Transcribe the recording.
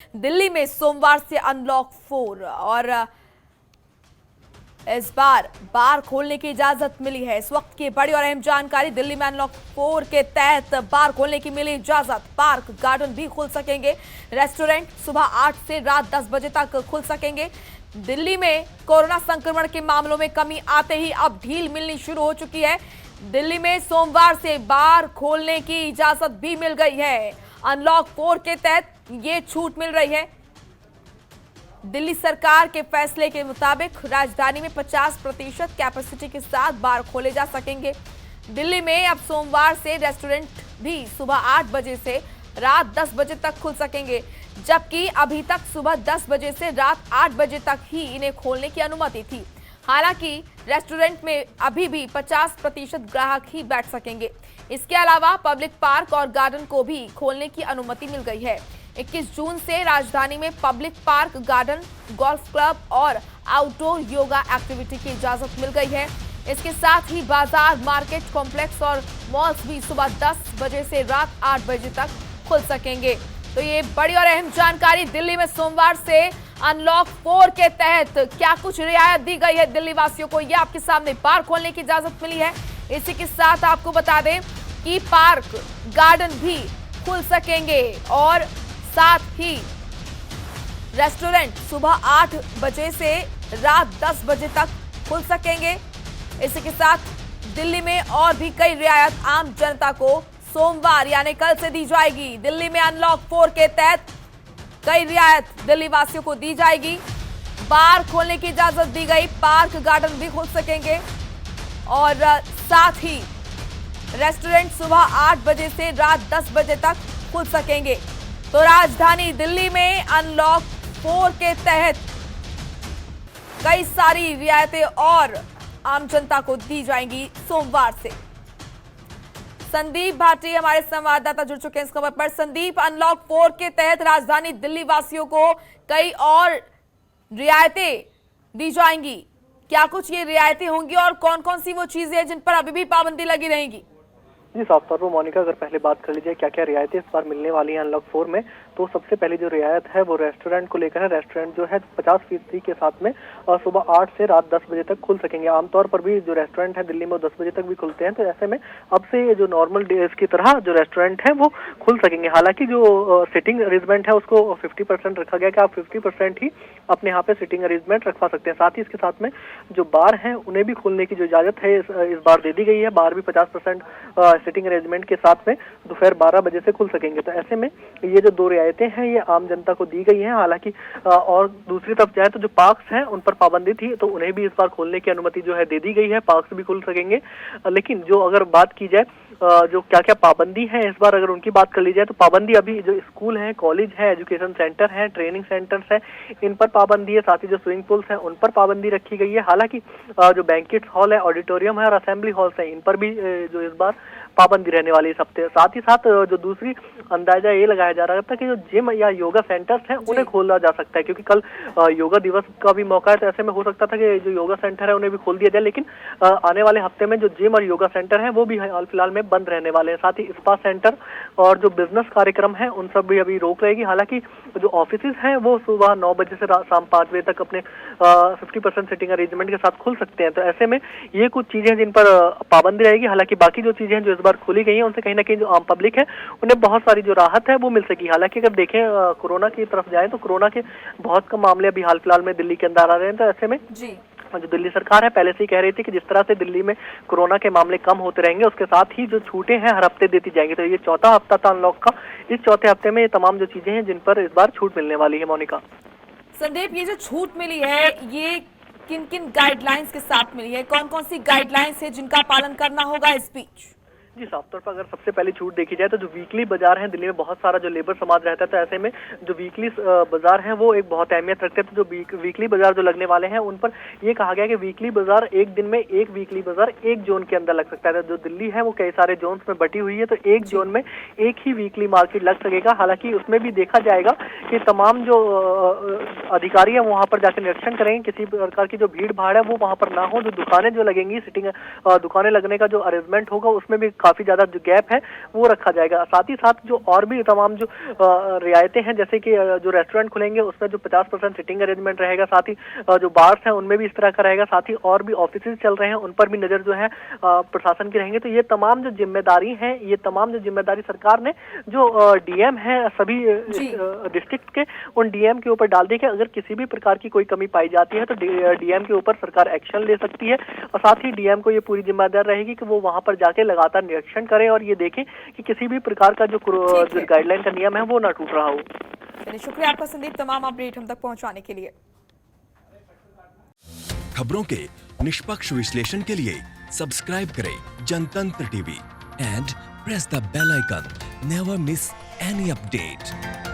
दिल्ली में सोमवार से अनलॉक 4 और इस बार खोलने की इजाजत मिली है। इस वक्त की बड़ी और अहम जानकारी, दिल्ली में अनलॉक 4 के तहत बार खोलने की मिली इजाजत। पार्क गार्डन भी खुल सकेंगे। रेस्टोरेंट सुबह 8 से रात 10 बजे तक खुल सकेंगे। दिल्ली में कोरोना संक्रमण के मामलों में कमी आते ही अब ढील मिलनी शुरू हो चुकी है। दिल्ली में सोमवार से बार खोलने की इजाजत भी मिल गई है। अनलॉक 4 के तहत ये छूट मिल रही है। दिल्ली सरकार के फैसले के मुताबिक राजधानी में 50% कैपेसिटी के साथ बार खोले जा सकेंगे। दिल्ली में अब सोमवार से रेस्टोरेंट भी सुबह 8 बजे से रात 10 बजे तक खुल सकेंगे, जबकि अभी तक सुबह 10 बजे से रात 8 बजे तक ही इन्हें खोलने की अनुमति थी। हालांकि रेस्टोरेंट में अभी भी 50% ग्राहक ही बैठ सकेंगे। इसके अलावा पब्लिक पार्क और गार्डन को भी खोलने की अनुमति मिल गई है। 21 जून से राजधानी में public park, garden, golf club और आउटडोर योगा एक्टिविटी की इजाजत मिल गई है। इसके साथ ही बाजार, मार्केट कॉम्प्लेक्स और मॉल्स भी सुबह 10 बजे से रात 8 बजे तक खुल सकेंगे। तो ये बड़ी और अहम जानकारी, दिल्ली में सोमवार से अनलॉक 4 के तहत क्या कुछ रियायत दी गई है दिल्ली वासियों को, ये आपके सामने। बार खोलने की इजाजत मिली है। इसी के साथ आपको बता दें कि पार्क, गार्डन भी खुल सकेंगे और साथ ही रेस्टोरेंट सुबह 8 बजे से रात 10 बजे तक खुल सकेंगे। इसी के साथ दिल्ली में और भी कई रियायत आम जनता को सोमवार यानी कल से दी जाएगी। दिल्ली में अनलॉक 4 के तहत कई रियायत दिल्ली वासियों को दी जाएगी। बार खोलने की इजाजत दी गई, पार्क, गार्डन भी खुल सकेंगे और साथ ही रेस्टोरेंट सुबह 8 बजे से रात 10 बजे तक खुल सकेंगे। तो राजधानी दिल्ली में अनलॉक 4 के तहत कई सारी रियायतें और आम जनता को दी जाएंगी सोमवार से। संदीप भाटी हमारे संवाददाता जुड़ चुके हैं इस खबर पर। संदीप, अनलॉक 4 के तहत राजधानी दिल्ली वासियों को कई और रियायतें दी जाएंगी। क्या कुछ ये रियायतें होंगी और कौन कौन सी वो चीजें हैं जिन पर अभी भी पाबंदी लगी रहेगी? जी, साफ तौर पर मोनिका, अगर पहले बात कर लीजिए क्या क्या रियायतें इस बार मिलने वाली हैं अनलॉक 4 में, तो सबसे पहले जो रियायत है वो रेस्टोरेंट को लेकर है। रेस्टोरेंट जो है 50% के साथ में सुबह 8 से रात 10 बजे तक खुल सकेंगे। आमतौर पर भी जो रेस्टोरेंट है दिल्ली में वो 10 बजे तक भी खुलते हैं, तो ऐसे में अब से जो नॉर्मल डेज की तरह जो रेस्टोरेंट है वो खुल सकेंगे। हालांकि जो सिटिंग अरेंजमेंट है उसको 50% रखा गया कि आप 50% ही अपने यहाँ पे सिटिंग अरेंजमेंट रखवा सकते हैं। साथ ही इसके साथ में जो बार हैं उन्हें भी खोलने की जो इजाजत है इस बार दे दी गई है। बार भी 50% सिटिंग अरेंजमेंट के साथ में दोपहर 12 बजे से खुल सकेंगे। तो ऐसे में ये जो दो रियायतें हैं ये आम जनता को दी गई हैं। हालांकि और दूसरी तरफ जाए तो जो पार्क्स हैं उन पर पाबंदी थी, तो उन्हें भी इस बार खोलने की अनुमति जो है दे दी गई है। पार्क्स भी खुल सकेंगे। लेकिन जो अगर बात की जाए जो क्या क्या पाबंदी है इस बार, अगर उनकी बात कर ली जाए तो पाबंदी अभी जो स्कूल है, कॉलेज है, एजुकेशन सेंटर है, ट्रेनिंग सेंटर्स है, इन पर पाबंदी है। साथ ही जो स्विमिंग पूल्स हैं उन पर पाबंदी रखी गई है। हालांकि जो बैंकेट हॉल है, ऑडिटोरियम है और असेंबली हॉल्स है, इन पर भी जो इस बार पाबंदी रहने वाली है इस हफ्ते। साथ ही साथ जो दूसरी अंदाजा ये लगाया जा रहा था कि जो जिम या योगा सेंटर्स हैं उन्हें खोला जा सकता है, क्योंकि कल योगा दिवस का भी मौका है। तो ऐसे में हो सकता था कि जो योगा सेंटर है उन्हें भी खोल दिया जाए, लेकिन आने वाले हफ्ते में जो जिम और योगा सेंटर है वो भी हाल फिलहाल में बंद रहने वाले हैं। साथ ही स्पा सेंटर और जो बिजनेस कार्यक्रम है उन सब भी अभी रोक रहेगी। हालांकि जो ऑफिसेज हैं वो सुबह 9 बजे से शाम 5 बजे तक अपने 50% सिटिंग अरेंजमेंट के साथ खुल सकते हैं। तो ऐसे में ये कुछ चीजें जिन पर पाबंदी रहेगी। हालांकि बाकी जो चीजें हैं जो इस बार खोली गई हैं उनसे कहीं ना कहीं जो आम पब्लिक है उन्हें बहुत सारी जो राहत है वो मिल सकी। हालांकि अगर देखें कोरोना की तरफ जाए तो कोरोना के बहुत कम मामले अभी हाल फिलहाल में दिल्ली के अंदर आ रहे हैं। तो ऐसे में जो दिल्ली सरकार है पहले से ही कह रही थी कि जिस तरह से दिल्ली में कोरोना के मामले कम होते रहेंगे उसके साथ ही जो छूटें हैं हर हफ्ते देती जाएंगी। तो ये चौथा हफ्ता था अनलॉक का। इस चौथे हफ्ते में ये तमाम जो चीजें हैं जिन पर इस बार छूट मिलने वाली है। मोनिका, संदीप, ये जो छूट मिली है ये किन किन गाइडलाइंस के साथ मिली है? कौन कौन सी गाइडलाइंस है जिनका पालन करना होगा इस बीच? जी, साफ तौर पर अगर सबसे पहले छूट देखी जाए तो जो वीकली बाजार है, दिल्ली में बहुत सारा जो लेबर समाज रहता है, तो ऐसे में जो वीकली बाजार हैं वो एक बहुत अहमियत रखते हैं। तो जो वीकली बाजार जो लगने वाले हैं उन पर ये कहा गया कि वीकली बाजार एक दिन में एक वीकली बाजार एक जोन के अंदर लग सकता है। जो दिल्ली है वो कई सारे जोन्स में बटी हुई है, तो एक जोन में एक ही वीकली मार्केट लग सकेगा। हालांकि उसमें भी देखा जाएगा कि तमाम जो अधिकारी है वहाँ पर जाकर निरीक्षण करेंगे, किसी प्रकार की जो भीड़ भाड़ है वो वहाँ पर ना हो। जो दुकानें जो लगेंगी, सिटिंग दुकानें लगने का जो अरेंजमेंट होगा उसमें भी काफी ज्यादा जो गैप है वो रखा जाएगा। साथ ही साथ जो और भी तमाम जो रियायतें हैं, जैसे कि जो रेस्टोरेंट खुलेंगे उसमें जो 50% सिटिंग अरेंजमेंट रहेगा, साथ ही जो बार्स हैं उनमें भी इस तरह का रहेगा, साथ ही और भी ऑफिस चल रहे हैं उन पर भी नजर जो है प्रशासन की रहेंगे। तो ये तमाम जो जिम्मेदारी है, ये तमाम जो जिम्मेदारी सरकार ने जो डीएम है सभी डिस्ट्रिक्ट के, उन डीएम के ऊपर डाल दी कि अगर किसी भी प्रकार की कोई कमी पाई जाती है तो डीएम के ऊपर सरकार एक्शन ले सकती है। और साथ ही डीएम को ये पूरी जिम्मेदारी रहेगी कि वो वहां पर जाके लगातार निरीक्षण करें और ये देखें कि किसी भी प्रकार का जो गाइडलाइन का नियम है वो ना टूट रहा हो। चलिए, शुक्रिया आपका संदीप, तमाम अपडेट हम तक पहुंचाने के लिए। खबरों के निष्पक्ष विश्लेषण के लिए सब्सक्राइब करें Jantantra TV and press the bell icon. Never miss any update.